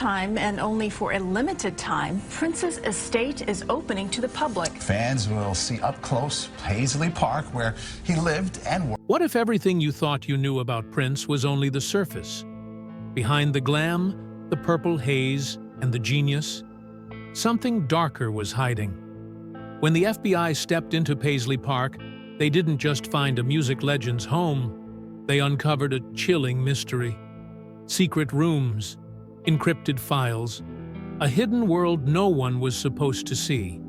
Time and only for a limited time, Prince's estate is opening to the public. Fans will see up close Paisley Park, where he lived and worked. What if everything you thought you knew about Prince was only the surface? Behind the glam, the purple haze, and the genius, something darker was hiding. When the FBI stepped into Paisley Park, they didn't just find a music legend's home. They uncovered a chilling mystery. Secret rooms, encrypted files, a hidden world no one was supposed to see.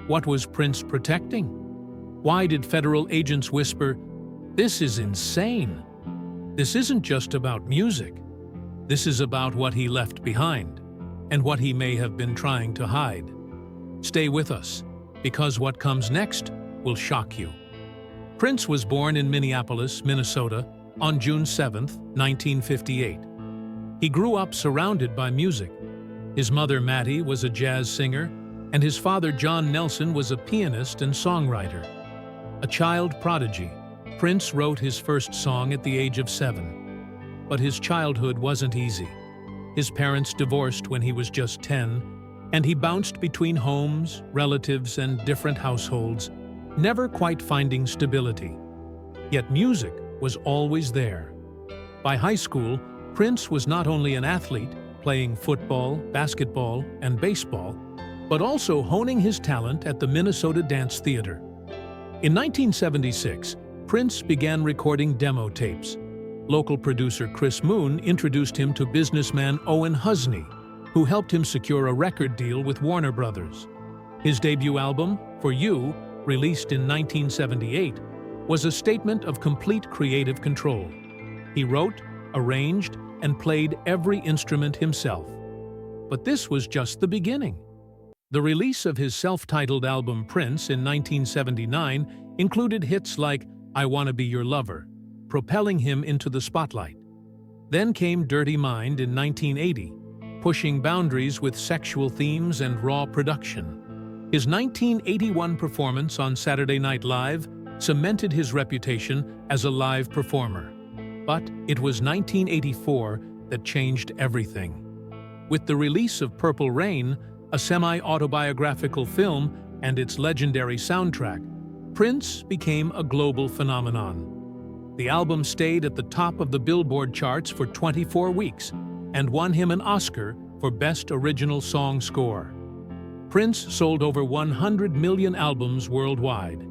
What was Prince protecting? Why did federal agents whisper, "This is insane"? This isn't just about music. This is about what he left behind, and what he may have been trying to hide. Stay with us, because what comes next will shock you. Prince was born in Minneapolis, Minnesota, on June 7, 1958. He grew up surrounded by music. His mother, Mattie, was a jazz singer, and his father, John Nelson, was a pianist and songwriter. A child prodigy, Prince wrote his first song at the age of 7. But his childhood wasn't easy. His parents divorced when he was just 10, and he bounced between homes, relatives, and different households, never quite finding stability. Yet music was always there. By high school, Prince was not only an athlete, playing football, basketball, and baseball, but also honing his talent at the Minnesota Dance Theater. In 1976, Prince began recording demo tapes. Local producer Chris Moon introduced him to businessman Owen Husney, who helped him secure a record deal with Warner Brothers. His debut album, For You, released in 1978, was a statement of complete creative control. He wrote, arranged, and played every instrument himself. But this was just the beginning. The release of his self-titled album Prince in 1979 included hits like I Wanna Be Your Lover, propelling him into the spotlight. Then came Dirty Mind in 1980, pushing boundaries with sexual themes and raw production. His 1981 performance on Saturday Night Live cemented his reputation as a live performer. But it was 1984 that changed everything. With the release of Purple Rain, a semi-autobiographical film, and its legendary soundtrack, Prince became a global phenomenon. The album stayed at the top of the Billboard charts for 24 weeks and won him an Oscar for Best Original Song Score. Prince sold over 100 million albums worldwide.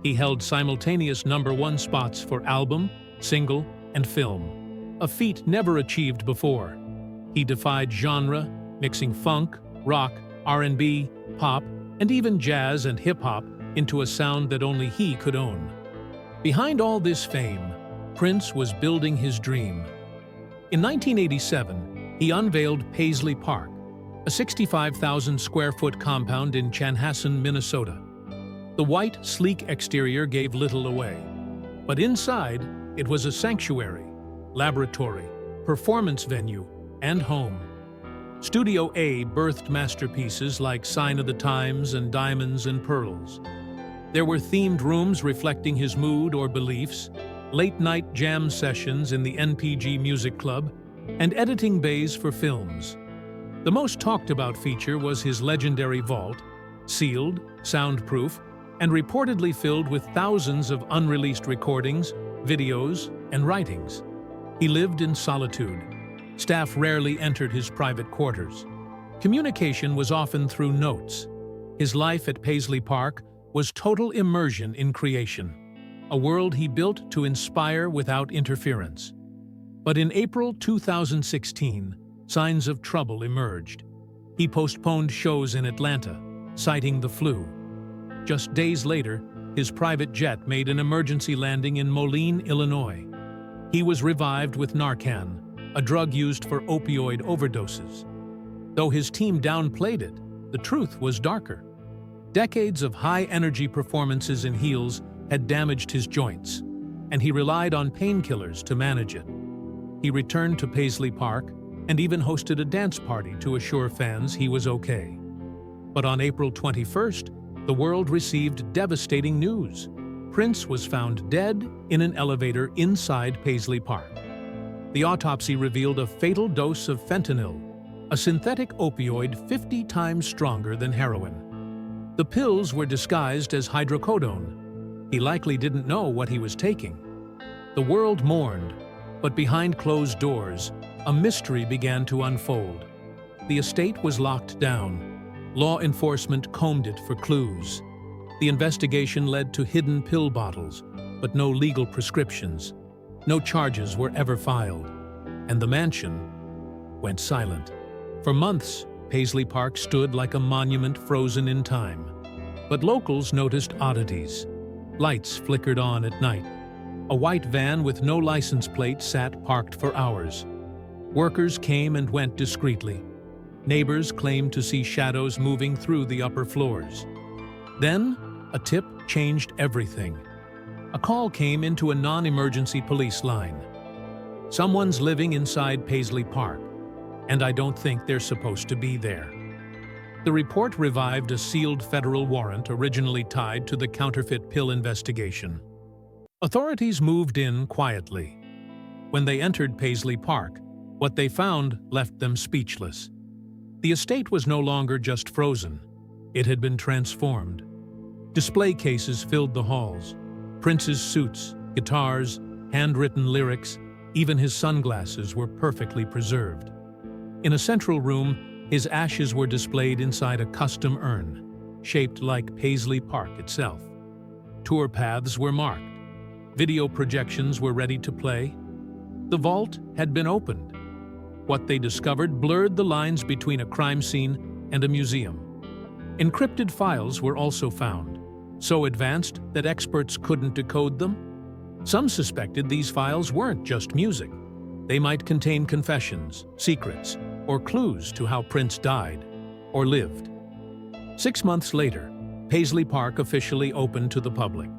He held simultaneous #1 spots for album, single, and film, a feat never achieved before. He defied genre, mixing funk, rock, R&B, pop, and even jazz and hip-hop into a sound that only he could own. Behind all this fame, Prince was building his dream. In 1987, he unveiled Paisley Park, a 65,000-square-foot compound in Chanhassen, Minnesota. The white, sleek exterior gave little away, but inside, it was a sanctuary, laboratory, performance venue, and home. Studio A birthed masterpieces like Sign of the Times and Diamonds and Pearls. There were themed rooms reflecting his mood or beliefs, late-night jam sessions in the NPG Music Club, and editing bays for films. The most talked-about feature was his legendary vault, sealed, soundproof, and reportedly filled with thousands of unreleased recordings, videos, and writings. He lived in solitude. Staff rarely entered his private quarters. Communication was often through notes. His life at Paisley Park was total immersion in creation, a world he built to inspire without interference. But in April 2016, signs of trouble emerged. He postponed shows in Atlanta, citing the flu. Just days later, his private jet made an emergency landing in Moline, Illinois. He was revived with Narcan, a drug used for opioid overdoses. Though his team downplayed it, the truth was darker. Decades of high-energy performances in heels had damaged his joints, and he relied on painkillers to manage it. He returned to Paisley Park and even hosted a dance party to assure fans he was okay. But on April 21st, the world received devastating news. Prince was found dead in an elevator inside Paisley Park. The autopsy revealed a fatal dose of fentanyl, a synthetic opioid 50 times stronger than heroin. The pills were disguised as hydrocodone. He likely didn't know what he was taking. The world mourned, but behind closed doors, a mystery began to unfold. The estate was locked down. Law enforcement combed it for clues. The investigation led to hidden pill bottles, but no legal prescriptions. No charges were ever filed, and the mansion went silent. For months, Paisley Park stood like a monument frozen in time. But locals noticed oddities. Lights flickered on at night. A white van with no license plate sat parked for hours. Workers came and went discreetly. Neighbors claimed to see shadows moving through the upper floors. Then, a tip changed everything. A call came into a non-emergency police line. Someone's living inside Paisley Park, and I don't think they're supposed to be there. The report revived a sealed federal warrant originally tied to the counterfeit pill investigation. Authorities moved in quietly. When they entered Paisley Park, what they found left them speechless. The estate was no longer just frozen. It had been transformed. Display cases filled the halls. Prince's suits, guitars, handwritten lyrics, even his sunglasses were perfectly preserved. In a central room, his ashes were displayed inside a custom urn, shaped like Paisley Park itself. Tour paths were marked. Video projections were ready to play. The vault had been opened. What they discovered blurred the lines between a crime scene and a museum. Encrypted files were also found, so advanced that experts couldn't decode them. Some suspected these files weren't just music. They might contain confessions, secrets, or clues to how Prince died or lived. 6 months later, Paisley Park officially opened to the public.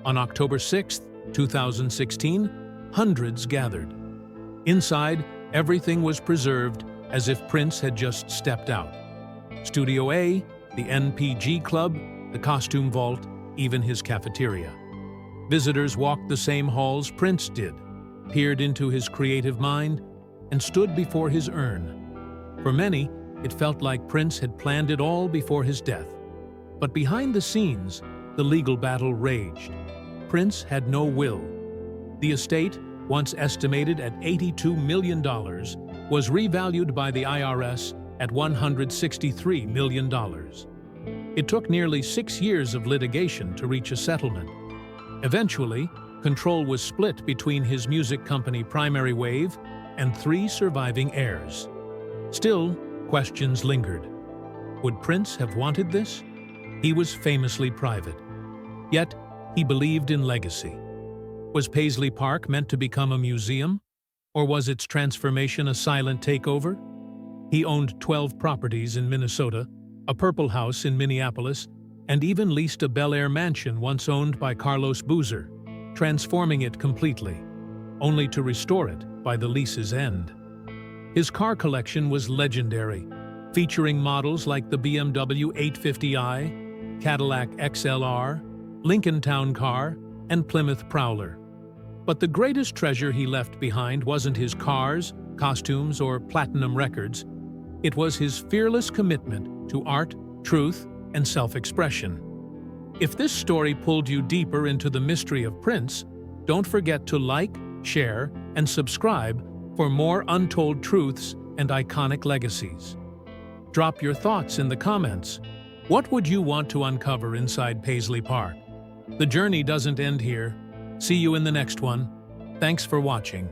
On October 6, 2016, hundreds gathered. Inside, everything was preserved as if Prince had just stepped out. Studio A, the NPG Club, the Costume Vault, even his cafeteria. Visitors walked the same halls Prince did, peered into his creative mind, and stood before his urn. For many, it felt like Prince had planned it all before his death. But behind the scenes, the legal battle raged. Prince had no will. The estate, once estimated at $82 million, was revalued by the IRS at $163 million. It took nearly 6 years of litigation to reach a settlement. Eventually, control was split between his music company Primary Wave and 3 surviving heirs. Still, questions lingered. Would Prince have wanted this? He was famously private. Yet, he believed in legacy. Was Paisley Park meant to become a museum? Or was its transformation a silent takeover? He owned 12 properties in Minnesota, a Purple House in Minneapolis, and even leased a Bel Air mansion once owned by Carlos Boozer, transforming it completely, only to restore it by the lease's end. His car collection was legendary, featuring models like the BMW 850i, Cadillac XLR, Lincoln Town Car, and Plymouth Prowler. But the greatest treasure he left behind wasn't his cars, costumes, or platinum records. It was his fearless commitment to art, truth, and self-expression. If this story pulled you deeper into the mystery of Prince, don't forget to like, share, and subscribe for more untold truths and iconic legacies. Drop your thoughts in the comments. What would you want to uncover inside Paisley Park? The journey doesn't end here. See you in the next one. Thanks for watching.